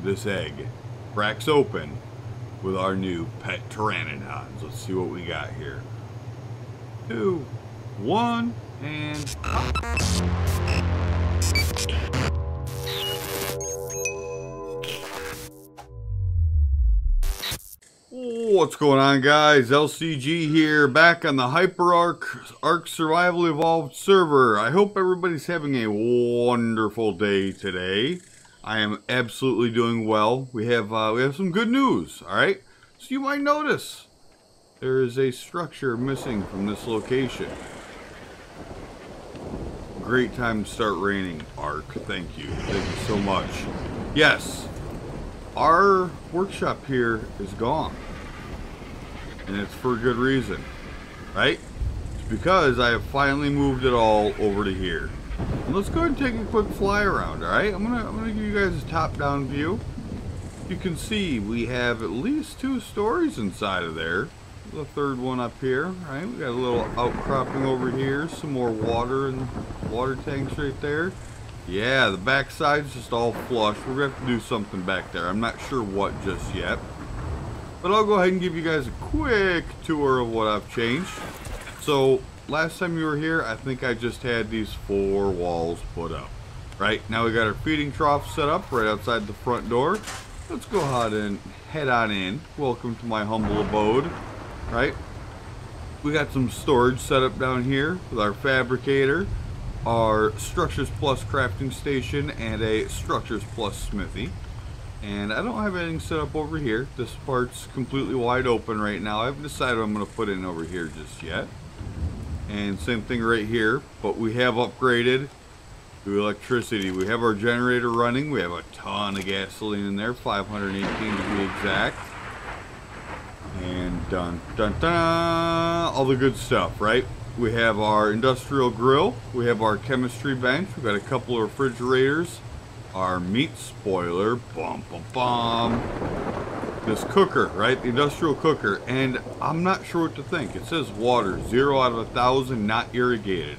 this egg cracks open with our new pet Pteranodons. Let's see what we got here. 2, 1, and pop. What's going on, guys? LCG here, back on the HyperArk Survival Evolved server. I hope everybody's having a wonderful day today. I am absolutely doing well. We have some good news. All right, so you might notice there is a structure missing from this location. Great time to start raining, Ark. Thank you so much. Yes, our workshop here is gone. And it's for good reason, right? It's because I have finally moved it all over to here. And let's go ahead and take a quick fly around, all right? I'm gonna give you guys a top-down view. You can see we have at least 2 stories inside of there. The third one up here, right? We got a little outcropping over here, some more water and water tanks right there. Yeah, the back side's just all flush. We're gonna have to do something back there. I'm not sure what just yet. But I'll go ahead and give you guys a quick tour of what I've changed. So, last time you were here, I think I just had these 4 walls put up. Right, now we got our feeding trough set up right outside the front door. Let's go ahead and head on in. Welcome to my humble abode. Right, we got some storage set up down here with our fabricator, our Structures Plus crafting station, and a Structures Plus smithy. And I don't have anything set up over here. This part's completely wide open right now. I haven't decided what I'm going to put in over here just yet. And same thing right here. But we have upgraded to electricity. We have our generator running. We have a ton of gasoline in there. 518 to be exact. And dun dun dun. All the good stuff, right? We have our industrial grill. We have our chemistry bench. We've got a couple of refrigerators. Our meat spoiler, bum bum bum. This cooker, right? The industrial cooker, and I'm not sure what to think. It says water, 0 out of 1,000, not irrigated,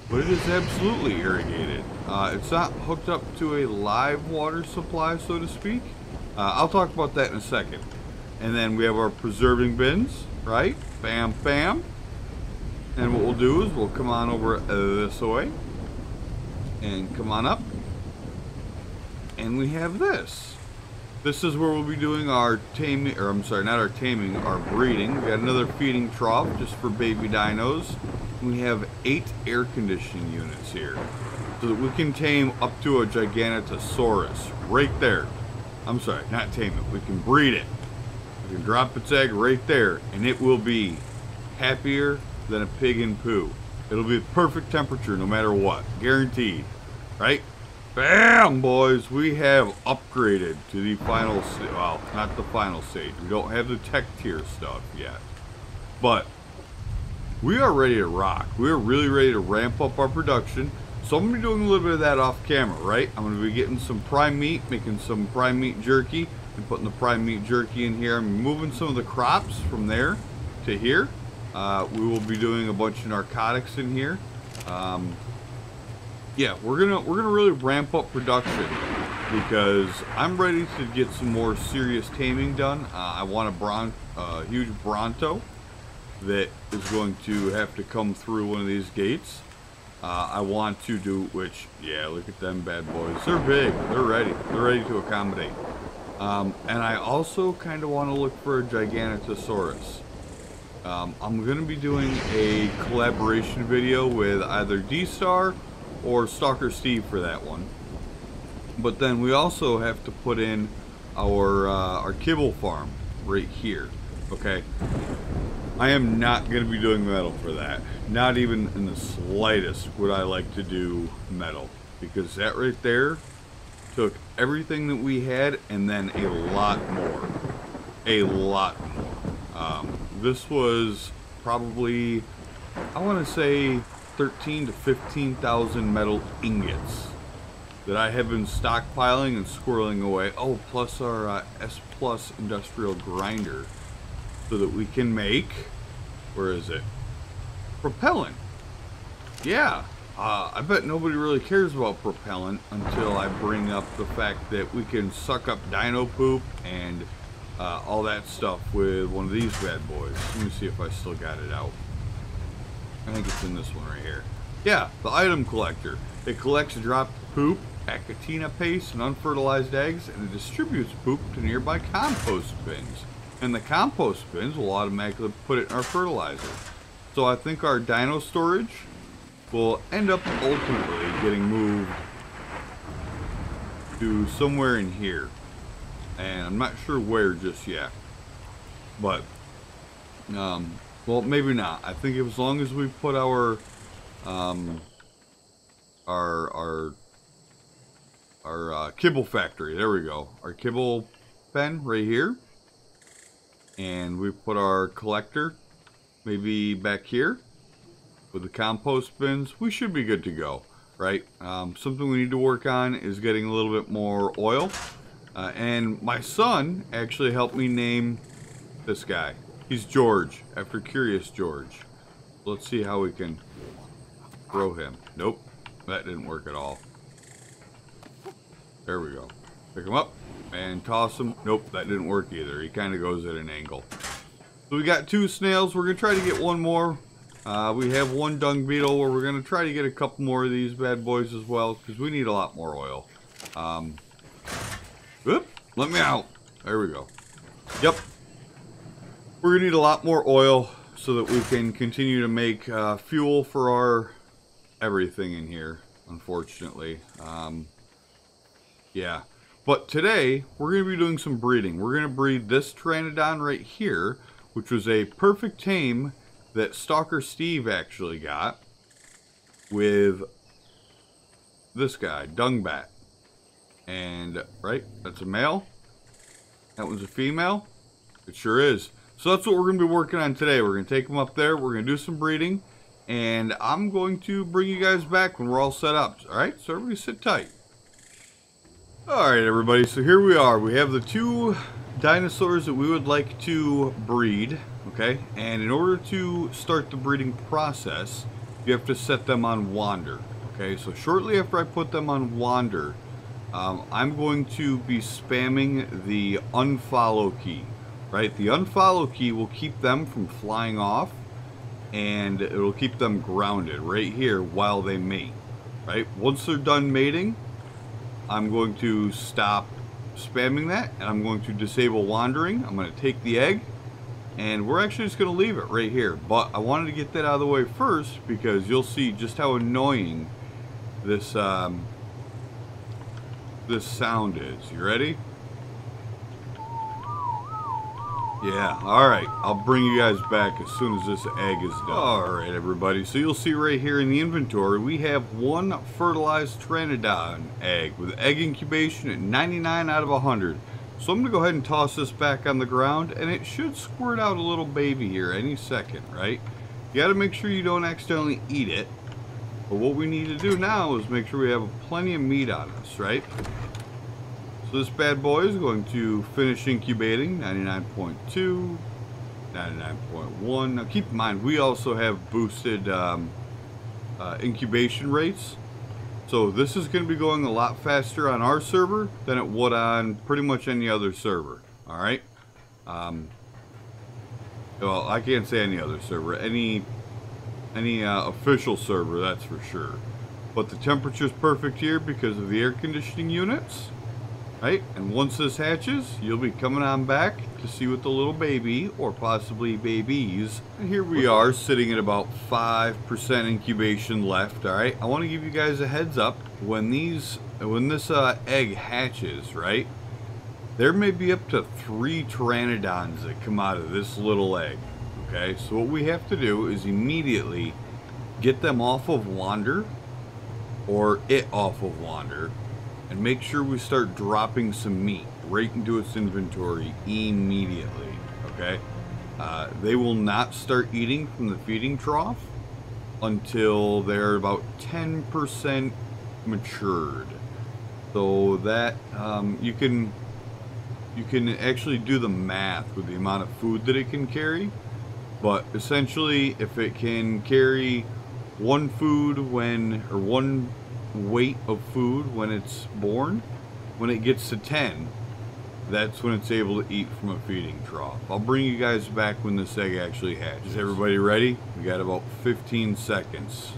but it is absolutely irrigated. It's not hooked up to a live water supply, so to speak. I'll talk about that in a second. And then we have our preserving bins, right? Bam, bam. And what we'll do is we'll come on over this way and come on up. And we have this. This is where we'll be doing our taming, or I'm sorry, not our taming, our breeding. We got another feeding trough just for baby dinos. We have 8 air conditioning units here, so that we can tame up to a Giganotosaurus right there. I'm sorry, not tame it. We can breed it. We can drop its egg right there, and it will be happier than a pig in poo. It'll be the perfect temperature no matter what, guaranteed, right? Bam, boys, we have upgraded to the final, well, not the final stage. We don't have the tech tier stuff yet, but we are ready to rock. We are really ready to ramp up our production. So I'm going to be doing a little bit of that off camera, right? I'm going to be getting some prime meat, making some prime meat jerky, and putting the prime meat jerky in here. I'm moving some of the crops from there to here. We will be doing a bunch of narcotics in here. Yeah, we're gonna really ramp up production because I'm ready to get some more serious taming done. I want a huge Bronto that is going to have to come through one of these gates. I want to do, which, yeah, look at them bad boys. They're big. They're ready to accommodate. And I also kind of want to look for a Giganotosaurus. I'm gonna be doing a collaboration video with either D-Star or Stalker Steve for that one. But then we also have to put in our kibble farm right here. Okay, I am not going to be doing metal for that. Not even in the slightest would I like to do metal, because that right there took everything that we had and then a lot more. This was probably, I want to say, 13 to 15,000 metal ingots that I have been stockpiling and squirreling away. Oh, plus our S Plus industrial grinder, so that we can make, where is it? Propellant. Yeah, I bet nobody really cares about propellant until I bring up the fact that we can suck up dino poop and all that stuff with one of these bad boys. Let me see if I still got it out. I think it's in this one right here. Yeah, the item collector. It collects dropped poop, achatina paste, and unfertilized eggs, and it distributes poop to nearby compost bins. And the compost bins will automatically put it in our fertilizer. So I think our dino storage will end up ultimately getting moved to somewhere in here. And I'm not sure where just yet. But, well, maybe not. I think as long as we put our kibble factory, there we go. Our kibble pen right here. And we put our collector maybe back here with the compost bins. We should be good to go, right? Something we need to work on is getting a little bit more oil. And my son actually helped me name this guy. He's George, after Curious George. Let's see how we can throw him. Nope, that didn't work at all. There we go. Pick him up and toss him. Nope, that didn't work either. He kind of goes at an angle. So we got 2 snails. We're going to try to get one more. We have 1 dung beetle where we're going to try to get a couple more of these bad boys as well because we need a lot more oil. Whoop, let me out. There we go. Yep. We're going to need a lot more oil so that we can continue to make fuel for our everything in here, unfortunately. Yeah. But today, we're going to be doing some breeding. We're going to breed this Pteranodon right here, which was a perfect tame that Stalker Steve actually got with this guy, Dungbat. And, right, that's a male. That one's a female. It sure is. So that's what we're going to be working on today. We're going to take them up there. We're going to do some breeding. And I'm going to bring you guys back when we're all set up. Alright, so everybody sit tight. Alright, everybody. So here we are. We have the 2 dinosaurs that we would like to breed. Okay, and in order to start the breeding process, you have to set them on wander. Okay, so shortly after I put them on wander, I'm going to be spamming the unfollow key. Right, the unfollow key will keep them from flying off, and it'll keep them grounded right here while they mate. Right, once they're done mating, I'm going to stop spamming that, and I'm going to disable wandering. I'm going to take the egg, and we're actually just going to leave it right here. But I wanted to get that out of the way first because you'll see just how annoying this this sound is. You ready? Yeah, alright. I'll bring you guys back as soon as this egg is done. Alright, everybody. So you'll see right here in the inventory, we have 1 fertilized Pteranodon egg with egg incubation at 99 out of 100. So I'm going to go ahead and toss this back on the ground, and it should squirt out a little baby here any second, right? You got to make sure you don't accidentally eat it. But what we need to do now is make sure we have plenty of meat on us, right? So this bad boy is going to finish incubating, 99.2, 99.1. Now keep in mind, we also have boosted incubation rates. So this is going to be going a lot faster on our server than it would on pretty much any other server. Alright? Well, I can't say any other server. Any official server, that's for sure. But the temperature's perfect here because of the air conditioning units. Right, and once this hatches, you'll be coming on back to see what the little baby, or possibly babies. And here we are, sitting at about 5% incubation left. All right, I want to give you guys a heads up when this egg hatches. Right, there may be up to 3 Pteranodons that come out of this little egg. Okay, so what we have to do is immediately get them off of wander, or it off of wander. And make sure we start dropping some meat right into its inventory immediately, okay? They will not start eating from the feeding trough until they're about 10% matured. So that you can actually do the math with the amount of food that it can carry. But essentially, if it can carry one food or one weight of food when it's born. When it gets to 10, that's when it's able to eat from a feeding trough. I'll bring you guys back when this egg actually hatches. Is everybody ready? We got about 15 seconds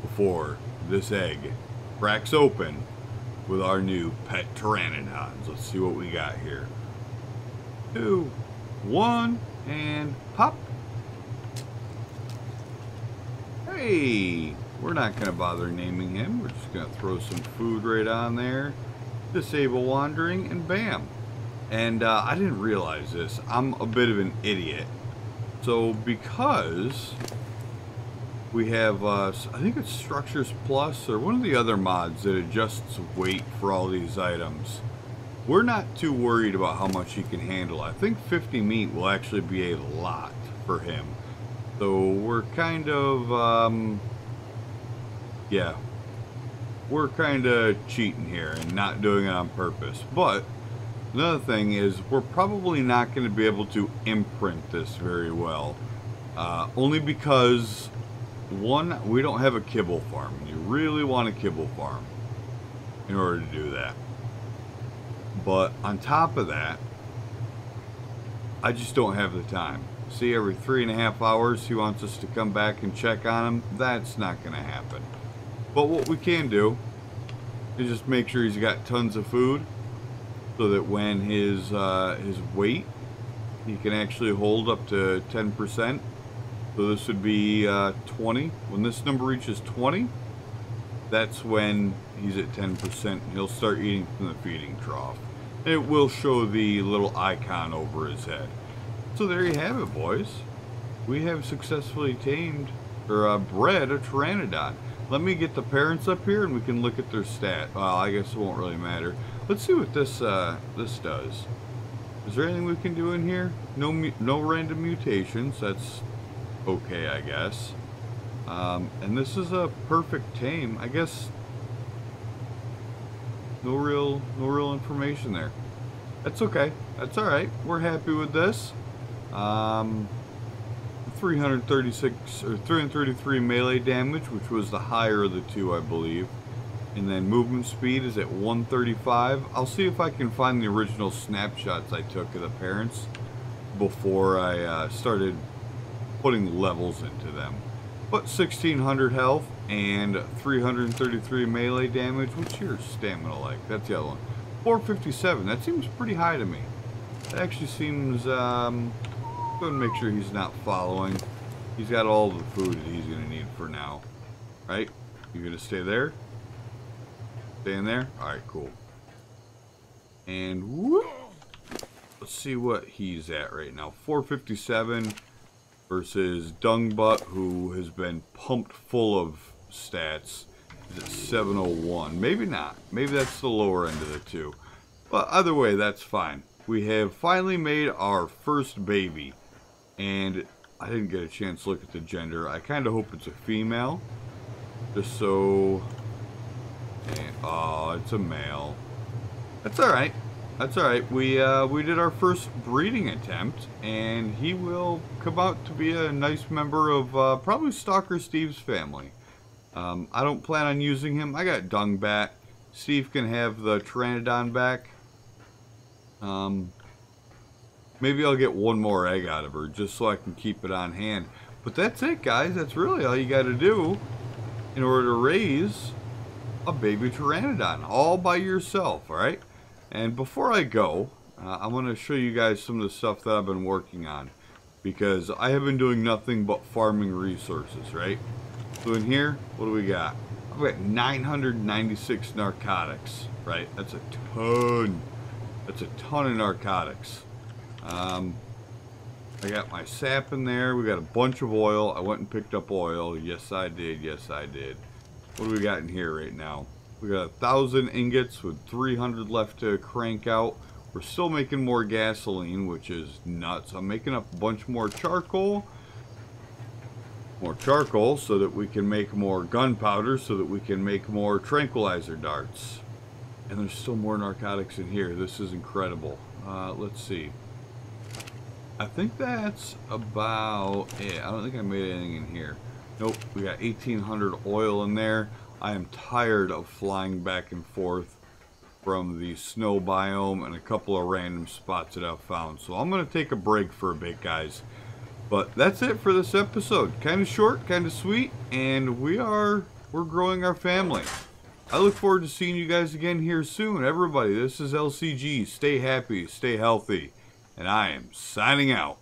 before this egg cracks open with our new pet Pteranodons. Let's see what we got here. 2, 1, and pop. Hey, we're not going to bother naming him. We're just going to throw some food right on there. Disable wandering, and bam. And I didn't realize this. I'm a bit of an idiot. So because we have, I think it's Structures Plus or one of the other mods that adjusts weight for all these items, we're not too worried about how much he can handle. I think 50 meat will actually be a lot for him. So we're kind of, yeah, we're kind of cheating here and not doing it on purpose. But another thing is we're probably not going to be able to imprint this very well. Only because, one, we don't have a kibble farm. You really want a kibble farm in order to do that. But on top of that, I just don't have the time. See, every 3.5 hours he wants us to come back and check on him. That's not going to happen. But what we can do is just make sure he's got tons of food so that when his weight, he can actually hold up to 10%. So this would be 20. When this number reaches 20, that's when he's at 10% and he'll start eating from the feeding trough. And it will show the little icon over his head. So there you have it, boys. We have successfully tamed or bred a Pteranodon. Let me get the parents up here and we can look at their stat. Well, I guess it won't really matter. Let's see what this does. Is there anything we can do in here? No random mutations. That's okay, I guess. And this is a perfect tame. I guess no real information there. That's okay. That's all right. We're happy with this. 336 or 333 melee damage, which was the higher of the two, I believe. And then movement speed is at 135. I'll see if I can find the original snapshots I took of the parents before I started putting levels into them. But 1600 health and 333 melee damage. What's your stamina like? That's the other one. 457. That seems pretty high to me. That actually seems, go ahead and make sure he's not following. He's got all the food that he's going to need for now. Right? You're going to stay there? Stay in there? Alright, cool. And whoop. Let's see what he's at right now. 457 versus Dungbutt, who has been pumped full of stats. Is at 701. Maybe not. Maybe that's the lower end of the two. But either way, that's fine. We have finally made our first baby. And I didn't get a chance to look at the gender. I kind of hope it's a female. Just so... And, oh, it's a male. That's alright. That's alright. We did our first breeding attempt. And he will come out to be a nice member of probably Stalker Steve's family. I don't plan on using him. I got Dungbat. Steve can have the Pteranodon back. Maybe I'll get one more egg out of her just so I can keep it on hand. But that's it, guys. That's really all you got to do in order to raise a baby Pteranodon all by yourself, alright? And before I go, I want to show you guys some of the stuff that I've been working on, because I have been doing nothing but farming resources, right? So in here, what do we got? I've got 996 narcotics, right? That's a ton. That's a ton of narcotics. I got my sap in there. We got a bunch of oil. I went and picked up oil. Yes, I did. Yes, I did. What do we got in here right now? We got 1,000 ingots with 300 left to crank out. We're still making more gasoline, which is nuts. I'm making up a bunch more charcoal. More charcoal so that we can make more gunpowder, so that we can make more tranquilizer darts. And there's still more narcotics in here. This is incredible. Let's see. I think that's about it. I don't think I made anything in here. Nope, we got 1800 oil in there. I am tired of flying back and forth from the snow biome and a couple of random spots that I've found. So I'm going to take a break for a bit, guys. But that's it for this episode. Kind of short, kind of sweet, and we're growing our family. I look forward to seeing you guys again here soon. Everybody, this is LCG. Stay happy, stay healthy, and I am signing out.